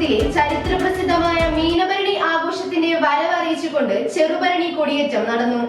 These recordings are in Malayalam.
ക്ഷേത്രത്തിലെ ചരിത്രപ്രസിദ്ധമായ മീനഭരണി ആഘോഷത്തിന്റെ വരവറിയിച്ചുകൊണ്ട് ചെറുഭരണി കൊടിയേറ്റം നടന്നു.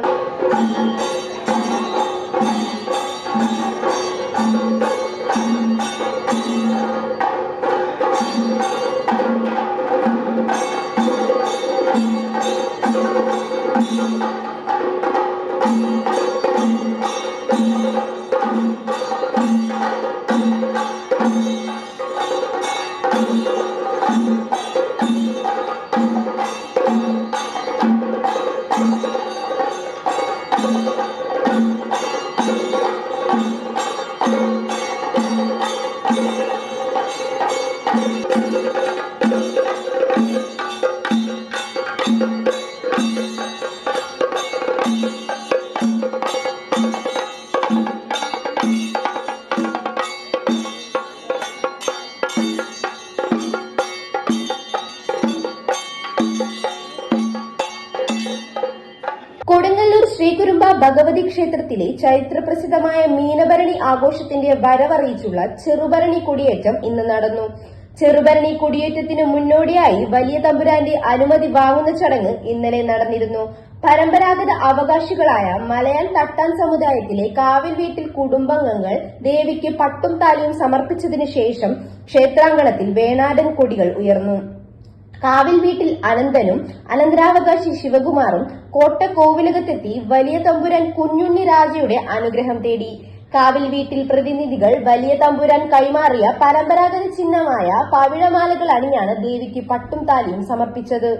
കൊടുങ്ങല്ലൂർ ശ്രീകുരുമ്പ ഭഗവതി ക്ഷേത്രത്തിലെ ചരിത്രപ്രസിദ്ധമായ മീനഭരണി ആഘോഷത്തിന്റെ വരവറിയിച്ചുള്ള ചെറുഭരണി കൊടിയേറ്റം ഇന്ന് നടന്നു. ചെറുഭരണി കൊടിയേറ്റത്തിനു മുന്നോടിയായി വലിയ തമ്പുരാന്റെ അനുമതി വാങ്ങുന്ന ചടങ്ങ് ഇന്നലെ നടന്നിരുന്നു. പരമ്പരാഗത അവകാശികളായ മലയാൻ തട്ടാൻ സമുദായത്തിലെ കാവിൽ വീട്ടിൽ കുടുംബാംഗങ്ങൾ ദേവിക്ക് പട്ടും താലിയും സമർപ്പിച്ചതിനു ശേഷം ക്ഷേത്രാങ്കണത്തിൽ വേണാടൻ കൊടികൾ ഉയർന്നു. കാവിൽ വീട്ടിൽ അനന്തനും അനന്തരാവകാശി ശിവകുമാറും കോട്ടക്കോവിലകത്തെത്തി വലിയ തമ്പുരാൻ കുഞ്ഞുണ്ണി രാജയുടെ അനുഗ്രഹം തേടി. കാവിൽ വീട്ടിൽ പ്രതിനിധികൾ വലിയ തമ്പുരാൻ കൈമാറിയ പരമ്പരാഗത ചിഹ്നമായ പവിഴമാലകൾ അണിഞ്ഞാണ് ദേവിക്ക് പട്ടും താലിയും സമർപ്പിച്ചത്.